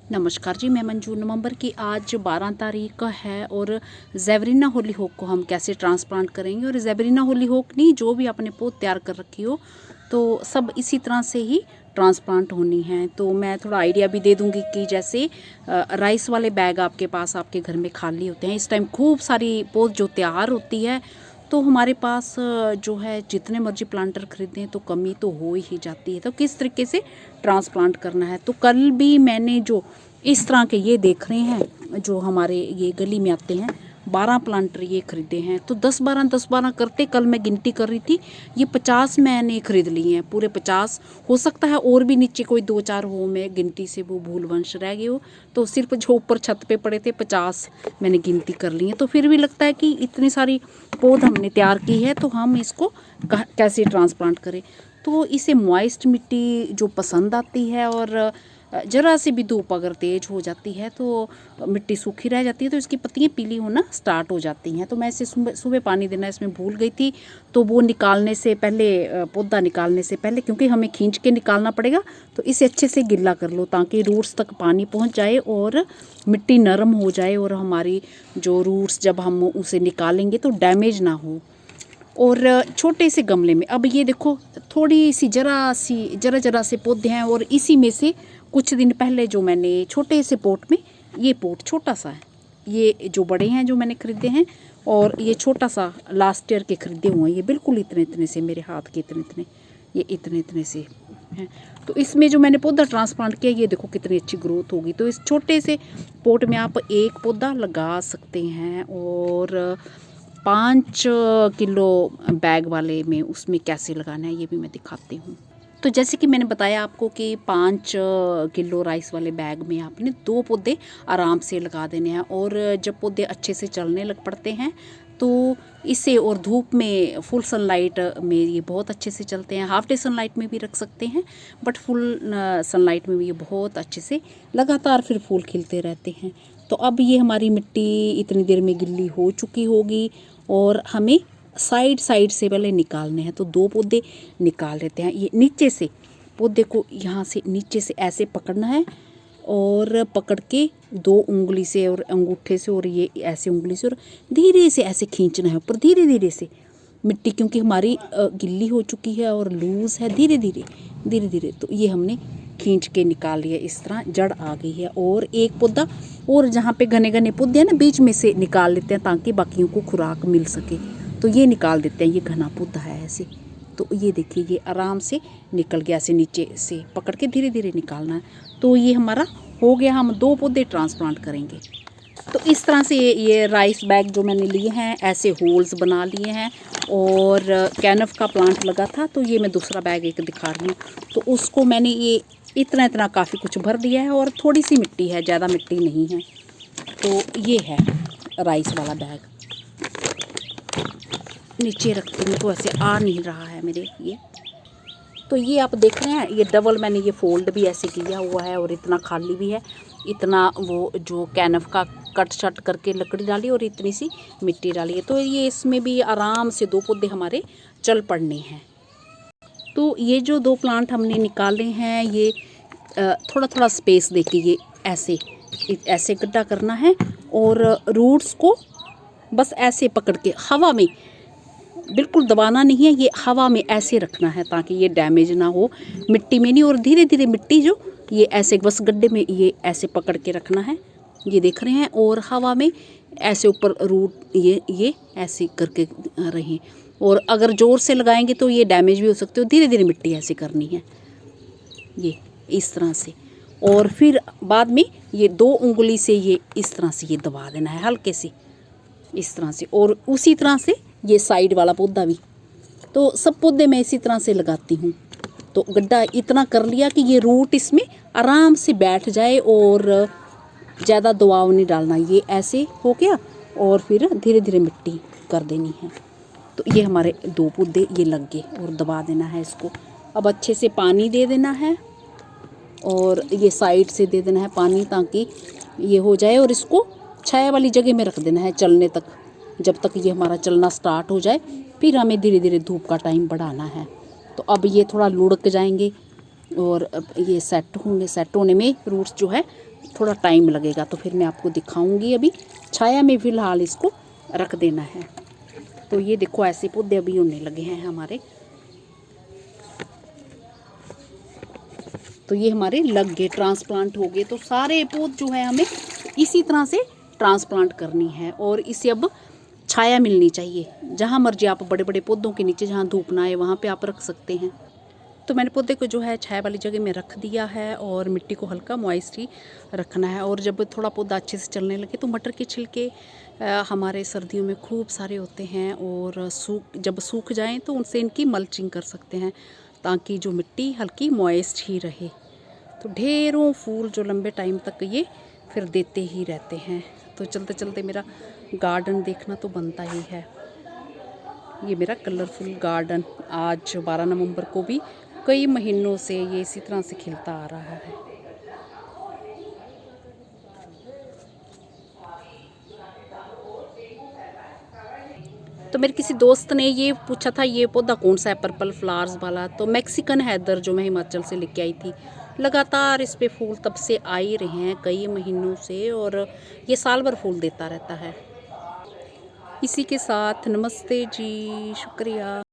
नमस्कार जी, मैं मंजू। नवंबर की आज 12 तारीख है और ज़ेबरीना होलीहोक को हम कैसे ट्रांसप्लांट करेंगे। और ज़ेबरीना होलीहोक नहीं, जो भी आपने पौध तैयार कर रखी हो तो सब इसी तरह से ही ट्रांसप्लांट होनी है। तो मैं थोड़ा आइडिया भी दे दूंगी कि जैसे राइस वाले बैग आपके पास आपके घर में खाली होते हैं, इस टाइम खूब सारी पौध जो तैयार होती है, तो हमारे पास जो है जितने मर्जी प्लांटर खरीदें तो कमी तो हो ही जाती है। तो किस तरीके से ट्रांसप्लांट करना है, तो कल भी मैंने जो इस तरह के ये देख रहे हैं जो हमारे ये गली में आते हैं, 12 प्लांटर ये खरीदे हैं। तो 10-12 करते कल मैं गिनती कर रही थी, ये 50 मैंने खरीद लिए हैं, पूरे 50। हो सकता है और भी नीचे कोई 2-4 हो, मैं गिनती से वो भूलवंश रह गए हो। तो सिर्फ जो ऊपर छत पे पड़े थे 50 मैंने गिनती कर ली है। तो फिर भी लगता है कि इतनी सारी पौध हमने तैयार की है, तो हम इसको कैसे ट्रांसप्लांट करें। तो इसे मॉइस्ट मिट्टी जो पसंद आती है, और ज़रा सी भी धूप अगर तेज़ हो जाती है तो मिट्टी सूखी रह जाती है, तो इसकी पत्तियाँ पीली होना स्टार्ट हो जाती हैं। तो मैं इसे सुबह पानी देना इसमें भूल गई थी, तो वो निकालने से पहले, पौधा निकालने से पहले, क्योंकि हमें खींच के निकालना पड़ेगा, तो इसे अच्छे से गिल्ला कर लो ताकि रूट्स तक पानी पहुंच जाए और मिट्टी नरम हो जाए, और हमारी जो रूट्स जब हम उसे निकालेंगे तो डैमेज ना हो। और छोटे से गमले में अब ये देखो, थोड़ी सी जरा से पौधे हैं, और इसी में से कुछ दिन पहले जो मैंने छोटे से पोट में, ये पोट छोटा सा है, ये जो बड़े हैं जो मैंने ख़रीदे हैं, और ये छोटा सा लास्ट ईयर के ख़रीदे हुए हैं, ये बिल्कुल इतने इतने से, मेरे हाथ के इतने इतने, ये इतने इतने से हैं। तो इसमें जो मैंने पौधा ट्रांसप्लांट किया, ये देखो कितनी अच्छी ग्रोथ होगी। तो इस छोटे से पोट में आप एक पौधा लगा सकते हैं, और 5 किलो बैग वाले में उसमें कैसे लगाना है ये भी मैं दिखाती हूँ। तो जैसे कि मैंने बताया आपको कि 5 किलो राइस वाले बैग में आपने 2 पौधे आराम से लगा देने हैं। और जब पौधे अच्छे से चलने लग पड़ते हैं तो इसे, और धूप में फुल सनलाइट में ये बहुत अच्छे से चलते हैं, हाफ डे सनलाइट में भी रख सकते हैं, बट फुल सनलाइट में भी ये बहुत अच्छे से लगातार फिर फूल खिलते रहते हैं। तो अब ये हमारी मिट्टी इतनी देर में गिल्ली हो चुकी होगी, और हमें साइड साइड से पहले निकालने हैं। तो 2 पौधे निकाल लेते हैं। ये नीचे से पौधे को यहाँ से नीचे से ऐसे पकड़ना है, और पकड़ के 2 उंगली से और अंगूठे से, और ये ऐसे उंगली से, और धीरे से ऐसे खींचना है ऊपर, धीरे धीरे से। मिट्टी क्योंकि हमारी गिल्ली हो चुकी है और लूज़ है, धीरे धीरे तो ये हमने खींच के निकाल लिया। इस तरह जड़ आ गई है। और एक पौधा और जहाँ पे घने घने पौधे हैं ना, बीच में से निकाल लेते हैं ताकि बाकियों को खुराक मिल सके। तो ये निकाल देते हैं, ये घना पौधा है ऐसे। तो ये देखिए, ये आराम से निकल गया, ऐसे नीचे से पकड़ के धीरे धीरे निकालना है। तो ये हमारा हो गया, हम 2 पौधे ट्रांसप्लांट करेंगे। तो इस तरह से ये राइस बैग जो मैंने लिए हैं, ऐसे होल्स बना लिए हैं, और कैनफ का प्लांट लगा था, तो ये मैं दूसरा बैग एक दिखा रही हूँ। तो उसको मैंने ये इतना इतना काफ़ी कुछ भर दिया है, और थोड़ी सी मिट्टी है, ज़्यादा मिट्टी नहीं है। तो ये है राइस वाला बैग। नीचे रखती हूँ तो ऐसे आ नहीं रहा है मेरे ये। तो ये आप देख रहे हैं, ये डबल मैंने ये फोल्ड भी ऐसे किया हुआ है, और इतना खाली भी है, इतना वो जो कैनफ का कट शट करके लकड़ी डाली, और इतनी सी मिट्टी डाली है। तो ये इसमें भी आराम से 2 पौधे हमारे चल पड़ने हैं। तो ये जो 2 प्लांट हमने निकाले हैं, ये थोड़ा थोड़ा स्पेस देके ये ऐसे ऐसे गड्ढा करना है, और रूट्स को बस ऐसे पकड़ के हवा में, बिल्कुल दबाना नहीं है, ये हवा में ऐसे रखना है ताकि ये डैमेज ना हो, मिट्टी में नहीं। और धीरे धीरे मिट्टी जो ये ऐसे बस गड्ढे में ये ऐसे पकड़ के रखना है, ये देख रहे हैं, और हवा में ऐसे ऊपर रूट ये ऐसे करके रहें। और अगर ज़ोर से लगाएंगे तो ये डैमेज भी हो सकते हो। धीरे धीरे मिट्टी ऐसे करनी है, ये इस तरह से। और फिर बाद में ये 2 उंगली से ये इस तरह से ये दबा देना है हल्के से, इस तरह से। और उसी तरह से ये साइड वाला पौधा भी। तो सब पौधे मैं इसी तरह से लगाती हूँ। तो गड्ढा इतना कर लिया कि ये रूट इसमें आराम से बैठ जाए, और ज़्यादा दबाव नहीं डालना, ये ऐसे हो गया, और फिर धीरे धीरे मिट्टी कर देनी है। तो ये हमारे 2 पौधे ये लग गए, और दबा देना है इसको। अब अच्छे से पानी दे देना है, और ये साइड से दे देना है पानी ताकि ये हो जाए, और इसको छाया वाली जगह में रख देना है चलने तक, जब तक ये हमारा चलना स्टार्ट हो जाए। फिर हमें धीरे धीरे धूप का टाइम बढ़ाना है। तो अब ये थोड़ा लुढ़क जाएंगे, और ये सेट होने में रूट्स जो है थोड़ा टाइम लगेगा, तो फिर मैं आपको दिखाऊंगी। अभी छाया में फ़िलहाल इसको रख देना है। तो ये देखो ऐसे पौधे अभी होने लगे हैं हमारे। तो ये हमारे लग गए, ट्रांसप्लांट हो गए। तो सारे पौध जो है हमें इसी तरह से ट्रांसप्लांट करनी है, और इसे अब छाया मिलनी चाहिए। जहाँ मर्जी आप बड़े बड़े पौधों के नीचे जहाँ धूप ना आए वहाँ पे आप रख सकते हैं। तो मैंने पौधे को जो है छाया वाली जगह में रख दिया है, और मिट्टी को हल्का मॉइस्ट ही रखना है। और जब थोड़ा पौधा अच्छे से चलने लगे तो मटर के छिलके हमारे सर्दियों में खूब सारे होते हैं, और जब सूख जाएं तो उनसे इनकी मल्चिंग कर सकते हैं, ताकि जो मिट्टी हल्की मॉइस्ट ही रहे। तो ढेरों फूल जो लंबे टाइम तक ये फिर देते ही रहते हैं। तो चलते चलते मेरा गार्डन देखना तो बनता ही है। ये मेरा कलरफुल गार्डन आज 12 नवंबर को भी कई महीनों से ये इसी तरह से खिलता आ रहा है। तो मेरे किसी दोस्त ने ये पूछा था ये पौधा कौन सा है पर्पल फ्लावर्स वाला, तो मैक्सिकन हैदर जो मैं हिमाचल से लेके आई थी। लगातार इस पे फूल तब से आ ही रहे हैं कई महीनों से, और ये साल भर फूल देता रहता है। इसी के साथ नमस्ते जी, शुक्रिया।